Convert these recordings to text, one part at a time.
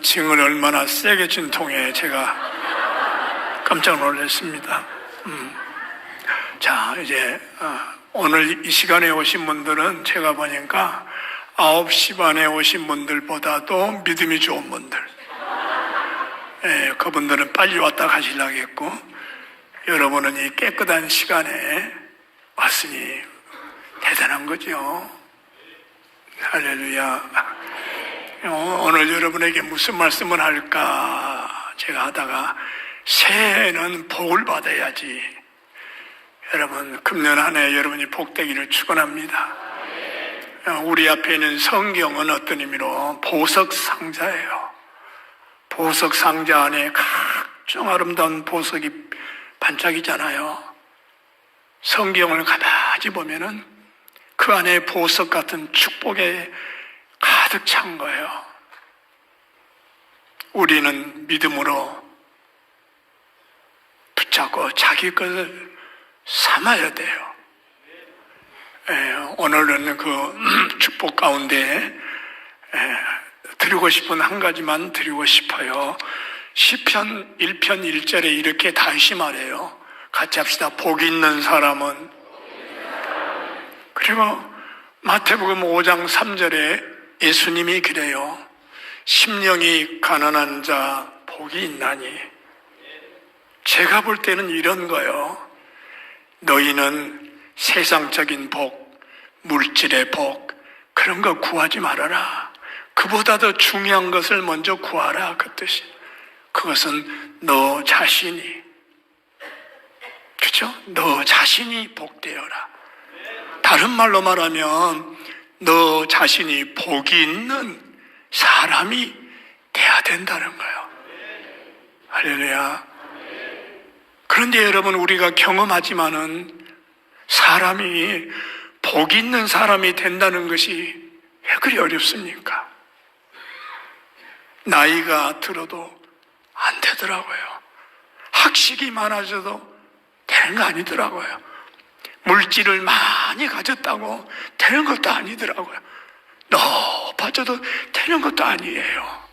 징을 얼마나 세게 준 통에 제가 깜짝 놀랐습니다. 자, 이제 오늘 이 시간에 오신 분들은 제가 보니까 9시 반에 오신 분들보다도 믿음이 좋은 분들, 그분들은 빨리 왔다 가시려겠고, 여러분은 이 깨끗한 시간에 왔으니 대단한 거죠. 할렐루야. 오늘 여러분에게 무슨 말씀을 할까 제가 하다가, 새해에는 복을 받아야지. 여러분, 금년 한 해 여러분이 복되기를 축원합니다. 우리 앞에 있는 성경은 어떤 의미로 보석 상자예요. 보석 상자 안에 각종 아름다운 보석이 반짝이잖아요. 성경을 가만히 보면은 그 안에 보석 같은 축복에 가득 찬 거예요. 우리는 믿음으로 붙잡고 자기 것을 삼아야 돼요. 오늘은 그 축복 가운데 드리고 싶은 한 가지만 드리고 싶어요. 시편 1편 1절에 이렇게 다시 말해요. 같이 합시다. 복 있는 사람은. 그리고 마태복음 5장 3절에 예수님이 그래요. 심령이 가난한 자 복이 있나니. 제가 볼 때는 이런 거예요. 너희는 세상적인 복, 물질의 복, 그런 거 구하지 말아라. 그보다 더 중요한 것을 먼저 구하라. 그 뜻이. 그것은 너 자신이, 그렇죠? 너 자신이 복되어라. 다른 말로 말하면 너 자신이 복이 있는 사람이 돼야 된다는 거예요. 할렐루야. 그런데 여러분, 우리가 경험하지만은 사람이 복 있는 사람이 된다는 것이 왜 그리 어렵습니까? 나이가 들어도 안 되더라고요. 학식이 많아져도 되는 거 아니더라고요. 물질을 많이 가졌다고 되는 것도 아니더라고요. 높아져도 되는 것도 아니에요.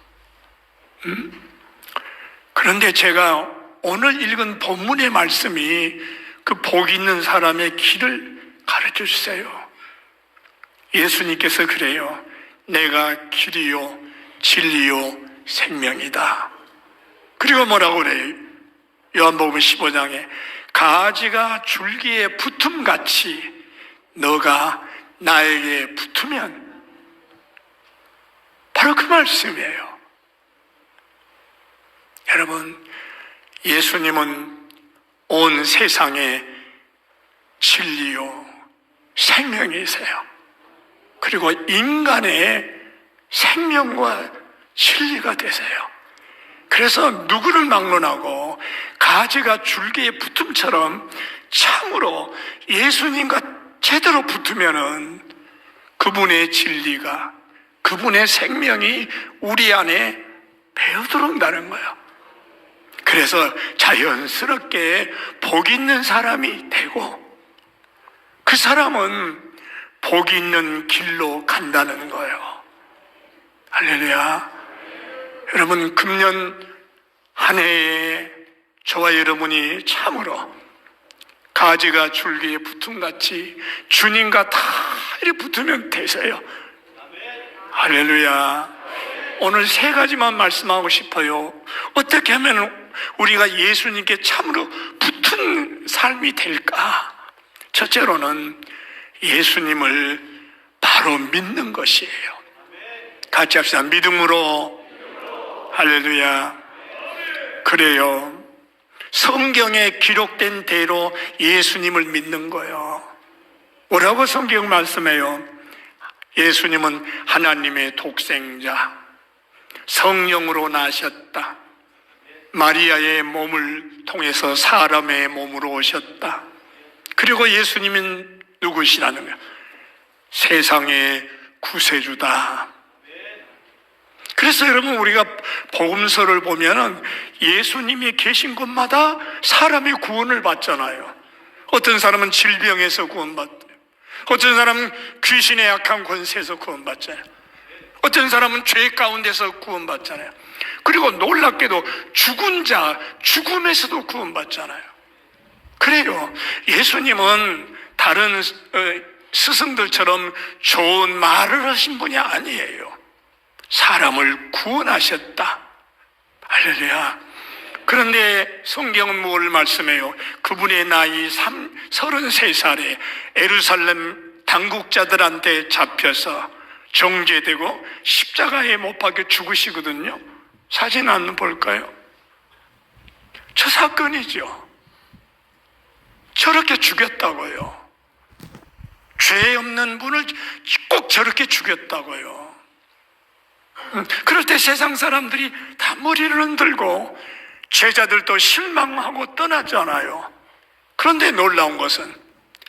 그런데 제가 오늘 읽은 본문의 말씀이 그 복 있는 사람의 길을 가르쳐 주세요. 예수님께서 그래요. 내가 길이요 진리요 생명이다. 그리고 뭐라고 그래요? 요한복음 15장에 가지가 줄기에 붙음같이 너가 나에게 붙으면, 바로 그 말씀이에요. 여러분, 예수님은 온 세상에 진리요 생명이세요. 그리고 인간의 생명과 진리가 되세요. 그래서 누구를 막론하고 가지가 줄기에 붙음처럼 참으로 예수님과 제대로 붙으면은 그분의 진리가, 그분의 생명이 우리 안에 배어 들어온다는 거예요. 그래서 자연스럽게 복 있는 사람이 되고, 그 사람은 복 있는 길로 간다는 거예요. 할렐루야. 여러분, 금년 한 해에 저와 여러분이 참으로 가지가 줄기에 붙음같이 주님과 다 이렇게 붙으면 되세요. 할렐루야. 오늘 세 가지만 말씀하고 싶어요. 어떻게 하면 우리가 예수님께 참으로 붙은 삶이 될까? 첫째로는 예수님을 바로 믿는 것이에요. 같이 합시다. 믿음으로. 할렐루야. 그래요. 성경에 기록된 대로 예수님을 믿는 거예요. 뭐라고 성경 말씀해요? 예수님은 하나님의 독생자, 성령으로 나셨다. 마리아의 몸을 통해서 사람의 몸으로 오셨다. 그리고 예수님은 누구시라는 거야? 세상의 구세주다. 그래서 여러분, 우리가 복음서를 보면은 예수님이 계신 곳마다 사람이 구원을 받잖아요. 어떤 사람은 질병에서 구원받대요. 어떤 사람은 귀신의 약한 권세에서 구원받잖아요. 어떤 사람은 죄 가운데서 구원받잖아요. 그리고 놀랍게도 죽은 자, 죽음에서도 구원받잖아요. 그래요. 예수님은 다른 스승들처럼 좋은 말을 하신 분이 아니에요. 사람을 구원하셨다. 할렐루야. 그런데 성경은 뭘 말씀해요? 그분의 나이 33살에 예루살렘 당국자들한테 잡혀서 정죄되고 십자가에 못 박혀 죽으시거든요. 사진 한번 볼까요? 저 사건이죠. 저렇게 죽였다고요. 죄 없는 분을 꼭 저렇게 죽였다고요. 그럴 때 세상 사람들이 다 머리를 흔들고 제자들도 실망하고 떠났잖아요. 그런데 놀라운 것은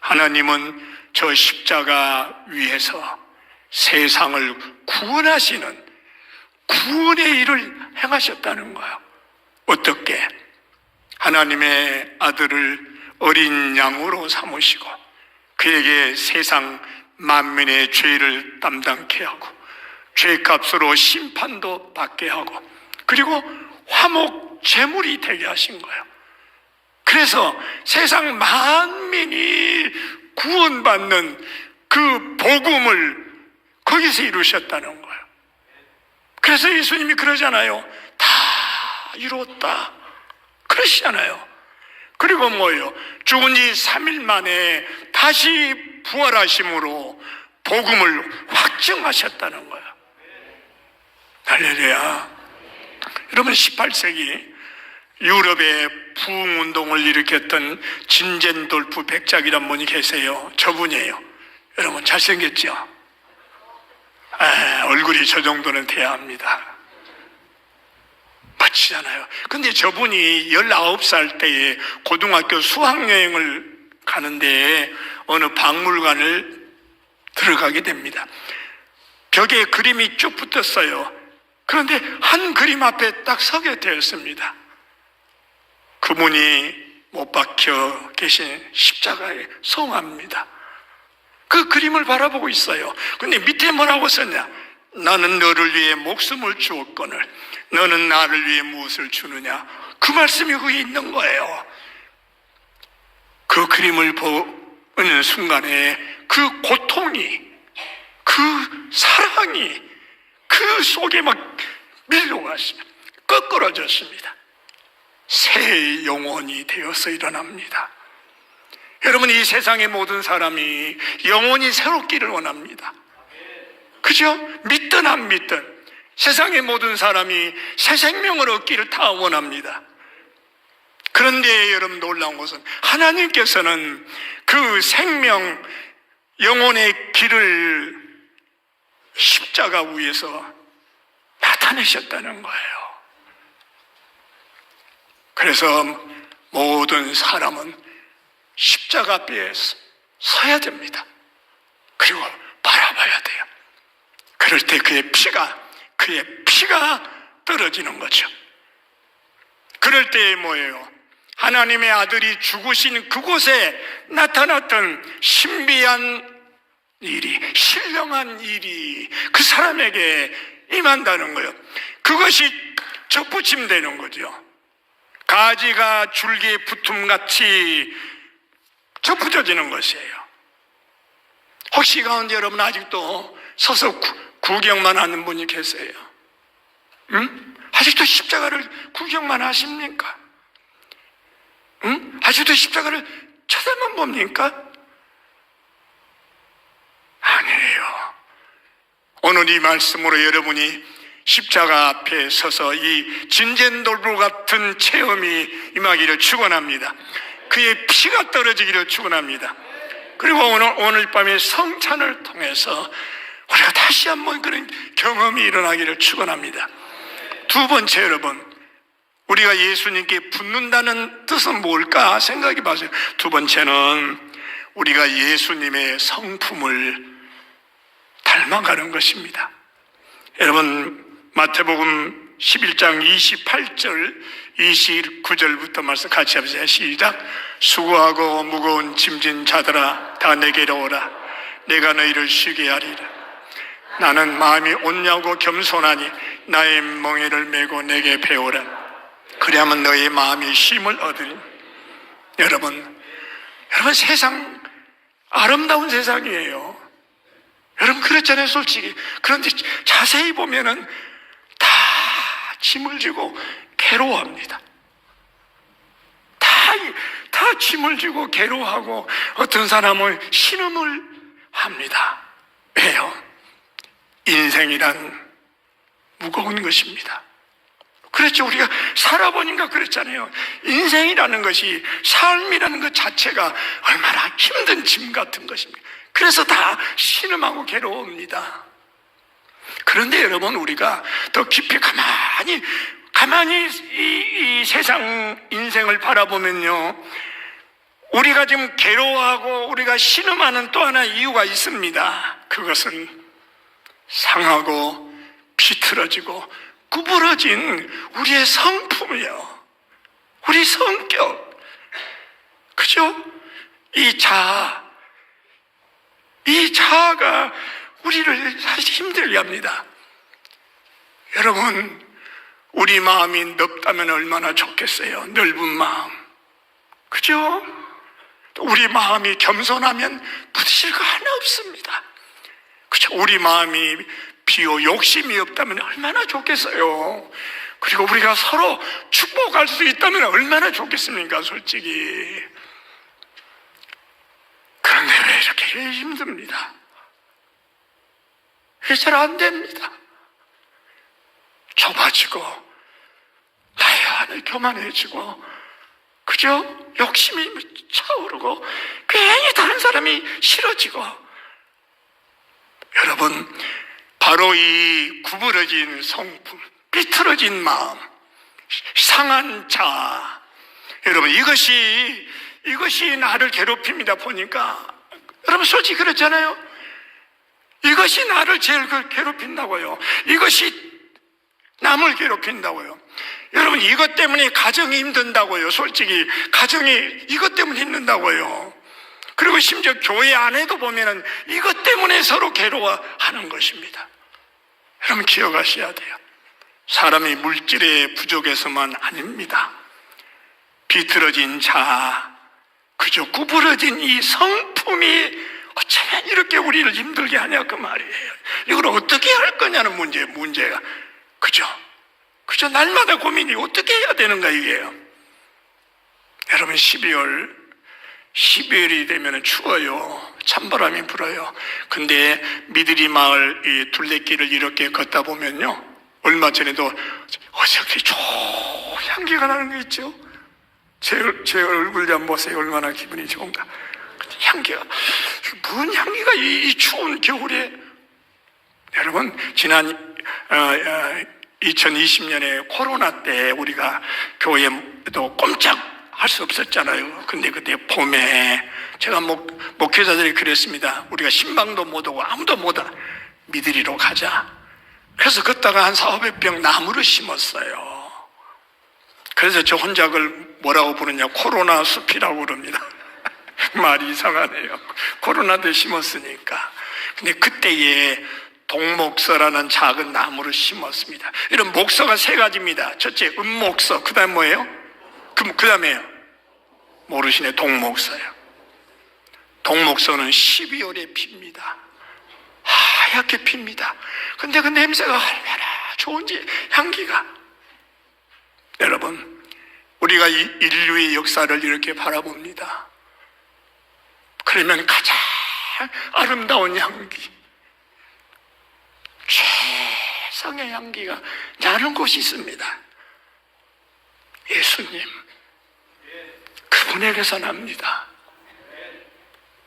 하나님은 저 십자가 위에서 세상을 구원하시는 구원의 일을 행하셨다는 거예요. 어떻게? 하나님의 아들을 어린 양으로 삼으시고 그에게 세상 만민의 죄를 담당케 하고 죄값으로 심판도 받게 하고 그리고 화목 제물이 되게 하신 거예요. 그래서 세상 만민이 구원받는 그 복음을 거기서 이루셨다는 거예요. 그래서 예수님이 그러잖아요. 다 이뤘다 그러시잖아요. 그리고 뭐예요? 죽은 지 3일 만에 다시 부활하심으로 복음을 확증하셨다는 거예요. 할렐루야. 여러분 18세기 유럽의 부흥운동을 일으켰던 진젠돌프 백작이란 분이 계세요. 저분이에요. 여러분 잘생겼죠? 얼굴이 저 정도는 돼야 합니다. 멋지잖아요. 근데 저분이 19살 때에 고등학교 수학여행을 가는데 어느 박물관을 들어가게 됩니다. 벽에 그림이 쭉 붙었어요. 그런데 한 그림 앞에 딱 서게 되었습니다. 그분이 못 박혀 계신 십자가의 성화입니다. 그 그림을 바라보고 있어요. 근데 밑에 뭐라고 썼냐? 나는 너를 위해 목숨을 주었거늘 너는 나를 위해 무엇을 주느냐? 그 말씀이 거기 있는 거예요. 그 그림을 보는 순간에 그 고통이, 그 사랑이 그 속에 막 밀려갔습니다. 꺾어졌습니다. 새 영혼이 되어서 일어납니다. 여러분, 이 세상의 모든 사람이 영혼이 새롭기를 원합니다. 그죠? 믿든 안 믿든 세상의 모든 사람이 새 생명을 얻기를 다 원합니다. 그런데 여러분 놀라운 것은 하나님께서는 그 생명 영혼의 길을 십자가 위에서 나타내셨다는 거예요. 그래서 모든 사람은 십자가 앞에 서야 됩니다. 그리고 바라봐야 돼요. 그럴 때 그의 피가 떨어지는 거죠. 그럴 때 뭐예요? 하나님의 아들이 죽으신 그곳에 나타났던 신비한 일이, 신령한 일이 그 사람에게 임한다는 거예요. 그것이 접붙임되는 거죠. 가지가 줄기에 붙음같이 접붙여지는 것이에요. 혹시 가운데 여러분 아직도 서서 구경만 하는 분이 계세요? 응? 아직도 십자가를 구경만 하십니까? 응? 아직도 십자가를 쳐다만 봅니까? 아니에요. 오늘 이 말씀으로 여러분이 십자가 앞에 서서 이 진젠돌부 같은 체험이 임하기를 축원합니다. 그의 피가 떨어지기를 축원합니다. 그리고 오늘 밤에 성찬을 통해서 우리가 다시 한번 그런 경험이 일어나기를 축원합니다. 두 번째, 여러분, 우리가 예수님께 붙는다는 뜻은 뭘까 생각해 보세요. 두 번째는 우리가 예수님의 성품을 닮아가는 것입니다. 여러분, 마태복음 11장 28절 29절부터 말씀 같이 해보세요. 시작. 수고하고 무거운 짐진 자들아 다 내게로 오라. 내가 너희를 쉬게 하리라. 나는 마음이 온유하고 겸손하니 나의 멍에를 메고 내게 배우라. 그리하면 너의 마음이 힘을 얻으리. 여러분 세상 아름다운 세상이에요. 여러분 그렇잖아요, 솔직히. 그런데 자세히 보면은 다 짐을 지고 괴로워합니다. 다 짐을 지고 괴로워하고 어떤 사람은 신음을 합니다. 왜요? 인생이란 무거운 것입니다. 그렇죠. 우리가 살아보니까 그렇잖아요. 인생이라는 것이, 삶이라는 것 자체가 얼마나 힘든 짐 같은 것입니다. 그래서 다 신음하고 괴로웁니다. 그런데 여러분, 우리가 더 깊이 가만히 이 세상 인생을 바라보면요, 우리가 지금 괴로워하고 우리가 신음하는 또 하나 이유가 있습니다. 그것은 상하고 비틀어지고 구부러진 우리의 성품이요, 우리 성격, 그죠? 이 자아가 우리를 사실 힘들게 합니다. 여러분, 우리 마음이 넓다면 얼마나 좋겠어요. 넓은 마음, 그죠? 우리 마음이 겸손하면 부딪힐 거 하나 없습니다. 그죠? 우리 마음이 비호 욕심이 없다면 얼마나 좋겠어요. 그리고 우리가 서로 축복할 수 있다면 얼마나 좋겠습니까, 솔직히. 그런데 왜 이렇게 힘듭니다? 이게 잘 안 됩니다. 좁아지고 나의 안을 교만해지고, 그죠? 욕심이 차오르고 괜히 다른 사람이 싫어지고. 여러분, 바로 이 구부러진 성품, 비틀어진 마음, 상한 자아, 여러분, 이것이 나를 괴롭힙니다. 보니까 여러분 솔직히 그렇잖아요. 이것이 나를 제일 괴롭힌다고요. 이것이 남을 괴롭힌다고요. 여러분, 이것 때문에 가정이 힘든다고요. 솔직히 가정이 이것 때문에 힘든다고요. 그리고 심지어 교회 안에도 보면은 이것 때문에 서로 괴로워하는 것입니다. 여러분 기억하셔야 돼요. 사람이 물질에 부족해서만 아닙니다. 비틀어진 자아, 그저 구부러진 이 성품이 어쩌면 이렇게 우리를 힘들게 하냐 그 말이에요. 이걸 어떻게 할 거냐는 문제가, 그죠? 날마다 고민이 어떻게 해야 되는가 이게요. 여러분, 12월이 되면 추워요. 찬바람이 불어요. 근데 미드리 마을 이 둘레길을 이렇게 걷다 보면요, 얼마 전에도 어저께 향기가 나는 거 있죠? 제 얼굴 좀 보세요. 얼마나 기분이 좋은가. 향기가, 무슨 향기가 이 추운 겨울에. 여러분, 지난 2020년에 코로나 때 우리가 교회도 꼼짝 할 수 없었잖아요. 근데 그때 봄에 제가 목회자들이 그랬습니다. 우리가 신방도 못 오고 아무도 못 와. 미드리로 가자. 그래서 걷다가 한 400-500병 나무를 심었어요. 그래서 저 혼자 그걸 뭐라고 부르냐, 코로나 숲이라고 그럽니다. 말이 이상하네요. 코로나 때 심었으니까. 근데 그때에 동목서라는 작은 나무를 심었습니다. 이런 목서가 3가지입니다. 첫째 은목서, 그 다음 뭐예요? 그 다음에요? 모르시네. 동목서요. 동목서는 12월에 핍니다. 하얗게 핍니다. 근데 그 냄새가 얼마나 좋은지, 향기가. 여러분, 우리가 이 인류의 역사를 이렇게 바라봅니다. 그러면 가장 아름다운 향기, 최상의 향기가 나는 곳이 있습니다. 예수님, 그분에게서 납니다.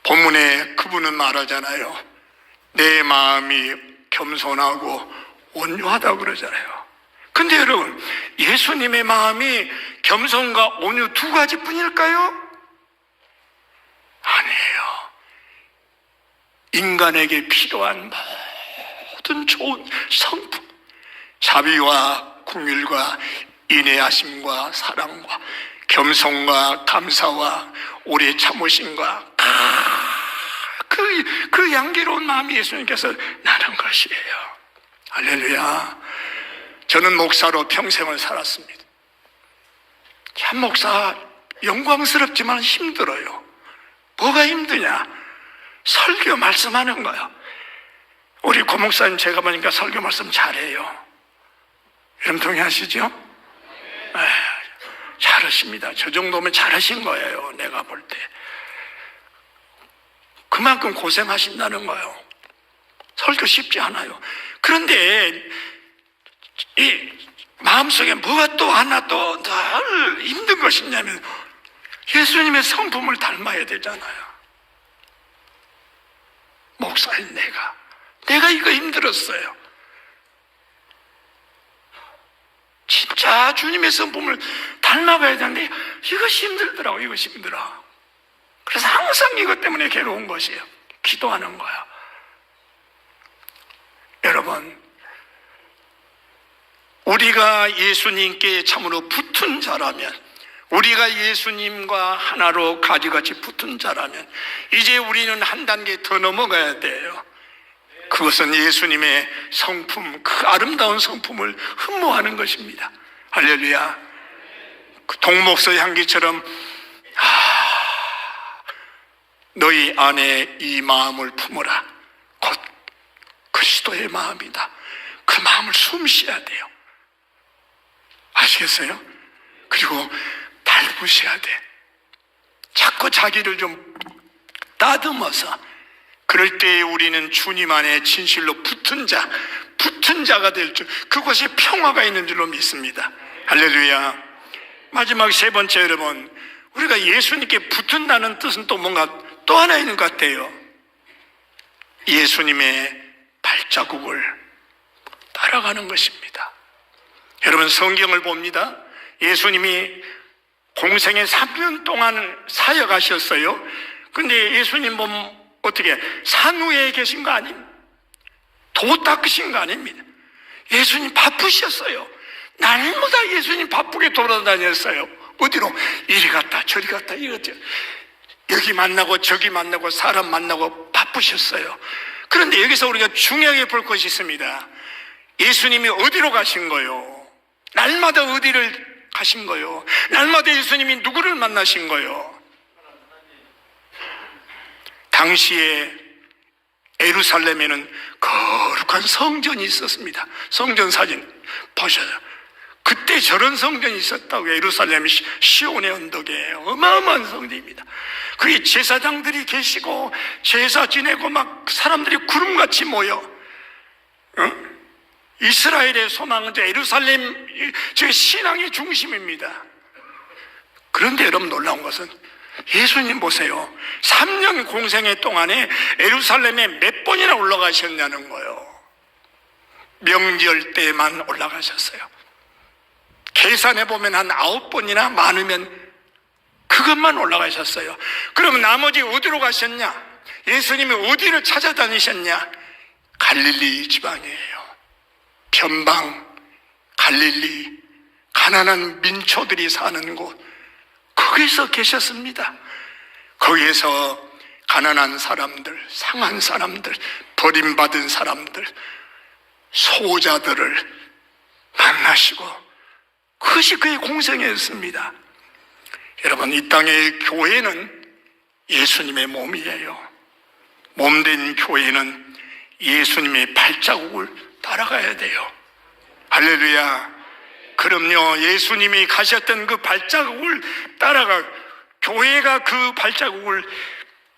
본문에 그분은 말하잖아요. 내 마음이 겸손하고 온유하다고 그러잖아요. 근데 여러분, 예수님의 마음이 겸손과 온유 2가지 뿐일까요? 아니에요. 인간에게 필요한 모든 좋은 성품, 자비와 긍휼과 인내하심과 사랑과 겸손과 감사와 오래 참으심과 그 그 양기로운 마음이 예수님께서 나는 것이에요. 할렐루야. 저는 목사로 평생을 살았습니다. 참 목사 영광스럽지만 힘들어요. 뭐가 힘드냐? 설교 말씀하는 거야. 우리 고 목사님 제가 보니까 설교 말씀 잘해요. 여러분 동의하시죠? 잘하십니다. 저 정도면 잘하신 거예요. 내가 볼 때. 그만큼 고생하신다는 거예요. 설교 쉽지 않아요. 그런데 이 마음속에 뭐가 또 하나 또 늘 힘든 것이냐면 예수님의 성품을 닮아야 되잖아요. 목사인 내가 이거 힘들었어요. 진짜 주님의 성품을 닮아가야 되는데 이것이 힘들더라고. 이것이 힘들어. 그래서 항상 이것 때문에 괴로운 것이에요. 기도하는 거야. 여러분, 우리가 예수님께 참으로 붙은 자라면, 우리가 예수님과 하나로 가지같이 붙은 자라면 이제 우리는 한 단계 더 넘어가야 돼요. 그것은 예수님의 성품, 그 아름다운 성품을 흠모하는 것입니다. 할렐루야. 그 동목서 향기처럼 너희 안에 이 마음을 품어라. 곧 그리스도의 마음이다. 그 마음을 숨쉬어야 돼요. 아시겠어요? 그리고 닮으셔야 돼. 자꾸 자기를 좀 다듬어서, 그럴 때 우리는 주님 안에 진실로 붙은 자가 될 줄, 그곳에 평화가 있는 줄로 믿습니다. 할렐루야. 마지막 세 번째, 여러분, 우리가 예수님께 붙은다는 뜻은 또 뭔가 또 하나 있는 것 같아요. 예수님의 발자국을 따라가는 것입니다. 여러분, 성경을 봅니다. 예수님이 공생에 3년 동안 사역하셨어요. 근데 예수님 보면 어떻게 산 위에 계신 거 아닙니까? 도 닦으신 거 아닙니다. 예수님 바쁘셨어요. 날마다 예수님 바쁘게 돌아다녔어요. 어디로? 이리 갔다 저리 갔다 이거죠. 여기 만나고 저기 만나고 사람 만나고 바쁘셨어요. 그런데 여기서 우리가 중요하게 볼 것이 있습니다. 예수님이 어디로 가신 거요? 날마다 어디를 가신 거요? 날마다 예수님이 누구를 만나신 거요? 당시에 예루살렘에는 거룩한 성전이 있었습니다. 성전 사진 보셔요. 그때 저런 성전이 있었다고. 예루살렘 시온의 언덕에 어마어마한 성전입니다. 거기 제사장들이 계시고 제사 지내고 막 사람들이 구름같이 모여, 이스라엘의 소망은 예루살렘, 제 신앙의 중심입니다. 그런데 여러분 놀라운 것은 예수님 보세요. 3년 공생애 동안에 예루살렘에 몇 번이나 올라가셨냐는 거예요. 명절 때만 올라가셨어요. 계산해보면 한 9번이나 많으면 그것만 올라가셨어요. 그럼 나머지 어디로 가셨냐? 예수님이 어디를 찾아다니셨냐? 갈릴리 지방이에요. 변방, 갈릴리, 가난한 민초들이 사는 곳, 거기서 계셨습니다. 거기에서 가난한 사람들, 상한 사람들, 버림받은 사람들, 소자들을 만나시고, 그것이 그의 공생애였습니다. 여러분, 이 땅의 교회는 예수님의 몸이에요. 몸된 교회는 예수님의 발자국을 따라가야 돼요. 할렐루야. 그럼요, 예수님이 가셨던 그 발자국을 교회가 그 발자국을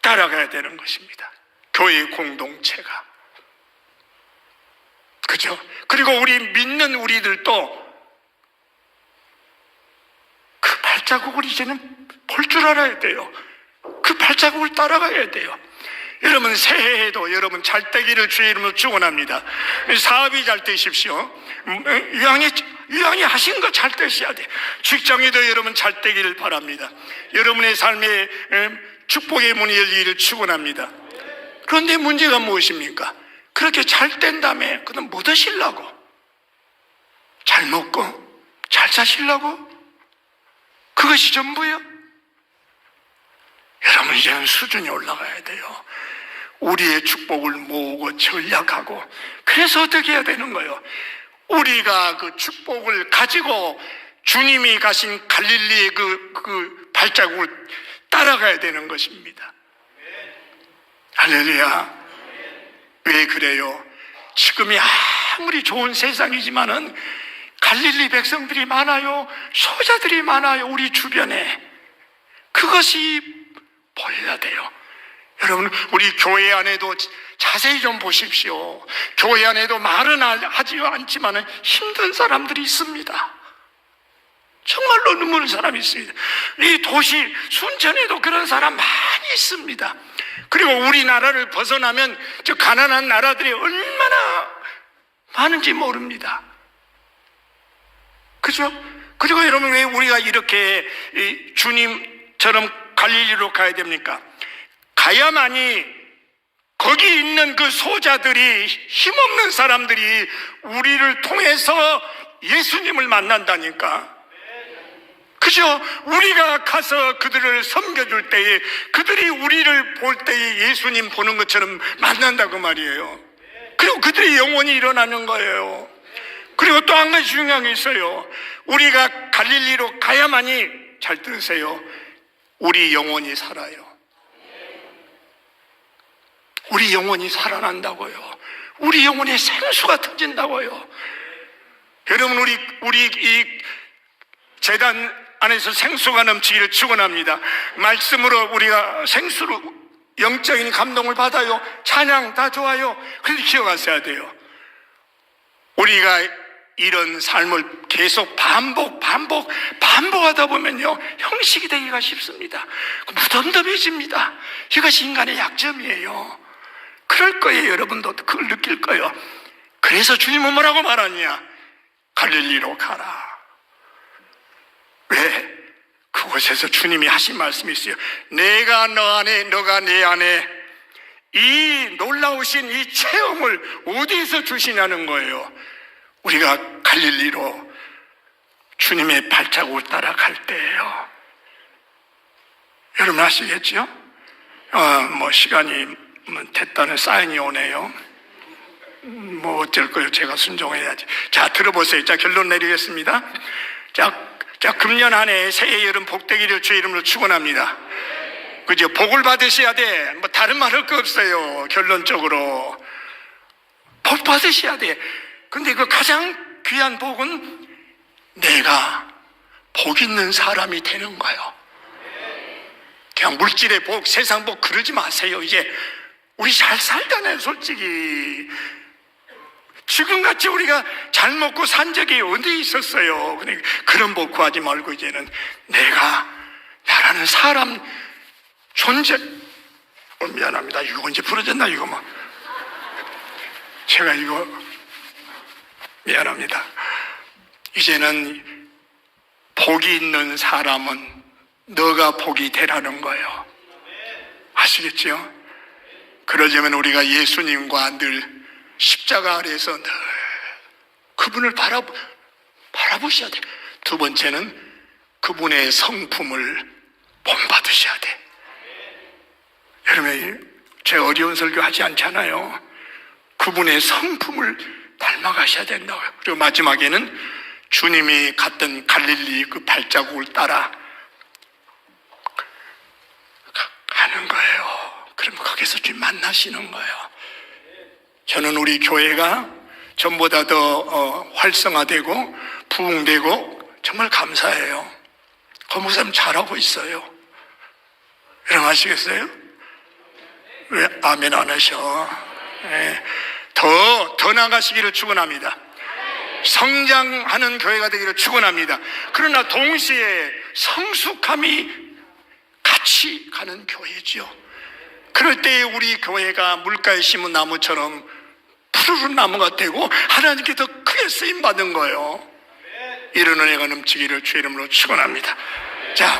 따라가야 되는 것입니다. 교회 공동체가. 그죠? 그리고 우리 믿는 우리들도 그 발자국을 이제는 볼 줄 알아야 돼요. 그 발자국을 따라가야 돼요. 여러분, 새해에도 여러분 잘되기를 주의 이름으로 축원합니다. 사업이 잘 되십시오. 유양이 하신 거 잘 되셔야 돼. 직장에도 여러분 잘 되기를 바랍니다. 여러분의 삶에 축복의 문이 열리기를 축원합니다. 그런데 문제가 무엇입니까? 그렇게 잘 된 다음에 그럼 뭐 드시려고? 잘 먹고 잘 사시려고? 그것이 전부요? 여러분, 이제는 수준이 올라가야 돼요. 우리의 축복을 모으고 전략하고, 그래서 어떻게 해야 되는 거예요? 우리가 그 축복을 가지고 주님이 가신 갈릴리의 그 발자국을 따라가야 되는 것입니다. 할렐루야. 왜 그래요? 지금이 아무리 좋은 세상이지만은 갈릴리 백성들이 많아요. 소자들이 많아요. 우리 주변에. 그것이 보여야 돼요. 여러분, 우리 교회 안에도 자세히 좀 보십시오. 교회 안에도 말은 하지 않지만 힘든 사람들이 있습니다. 정말로 눈물 사람이 있습니다. 이 도시 순천에도 그런 사람 많이 있습니다. 그리고 우리나라를 벗어나면 저 가난한 나라들이 얼마나 많은지 모릅니다. 그죠? 그리고 여러분, 왜 우리가 이렇게 주님처럼 갈릴리로 가야 됩니까? 가야만이 거기 있는 그 소자들이, 힘없는 사람들이 우리를 통해서 예수님을 만난다니까. 그죠? 우리가 가서 그들을 섬겨줄 때에, 그들이 우리를 볼 때에 예수님 보는 것처럼 만난다고 말이에요. 그리고 그들의 영혼이 일어나는 거예요. 그리고 또 한 가지 중요한 게 있어요. 우리가 갈릴리로 가야만이, 잘 들으세요, 우리 영혼이 살아요. 우리 영혼이 살아난다고요. 우리 영혼의 생수가 터진다고요. 여러분, 우리 이 재단 안에서 생수가 넘치기를 축원합니다. 말씀으로 우리가 생수로 영적인 감동을 받아요. 찬양 다 좋아요. 그런데 기억하셔야 돼요. 우리가 이런 삶을 계속 반복하다 보면요, 형식이 되기가 쉽습니다. 무덤덤해집니다. 이것이 인간의 약점이에요. 그럴 거예요. 여러분도 그걸 느낄 거예요. 그래서 주님은 뭐라고 말하냐? 갈릴리로 가라. 왜? 그곳에서 주님이 하신 말씀이 있어요. 내가 너 안에, 너가 내 안에, 이 놀라우신 이 체험을 어디에서 주시냐는 거예요. 우리가 갈릴리로 주님의 발자국을 따라갈 때예요. 여러분 아시겠죠? 시간이 됐다는 사인이 오네요. 어쩔 거예요. 제가 순종해야지. 자, 들어보세요. 자, 결론 내리겠습니다. 자, 금년 한 해 새해 여름 복되기를 주의 이름으로 축원합니다. 그죠? 복을 받으셔야 돼. 다른 말 할 거 없어요. 결론적으로 복 받으셔야 돼. 근데 그 가장 귀한 복은 내가 복 있는 사람이 되는 거예요. 그냥 물질의 복, 세상 복 그러지 마세요. 이제 우리 잘 살잖아요, 솔직히. 지금같이 우리가 잘 먹고 산 적이 어디 있었어요. 그런 복 구하지 말고 이제는 내가, 나라는 사람 존재. 미안합니다. 이거 언제 부러졌나, 이거 뭐. 제가 이거 미안합니다. 이제는 복이 있는 사람은 너가 복이 되라는 거예요. 아시겠죠? 그러려면 우리가 예수님과 늘 십자가 아래에서 늘 그분을 바라보셔야 돼. 두 번째는 그분의 성품을 본받으셔야 돼. 여러분, 제가 어려운 설교 하지 않잖아요. 그분의 성품을 닮아가셔야 된다고요. 그리고 마지막에는 주님이 갔던 갈릴리 그 발자국을 따라 가는 거예요. 그러면 거기서 주님 만나시는 거예요. 저는 우리 교회가 전보다 더 활성화되고 부흥되고 정말 감사해요. 거목사님 잘하고 있어요. 여러분 아시겠어요? 왜 아멘 안 하셔? 네. 더 나가시기를 축원합니다. 성장하는 교회가 되기를 축원합니다. 그러나 동시에 성숙함이 같이 가는 교회죠. 그럴 때에 우리 교회가 물가에 심은 나무처럼 푸르른 나무가 되고 하나님께 더 크게 쓰임 받은 거예요. 이런 은혜가 넘치기를 주의 이름으로 축원합니다. 자.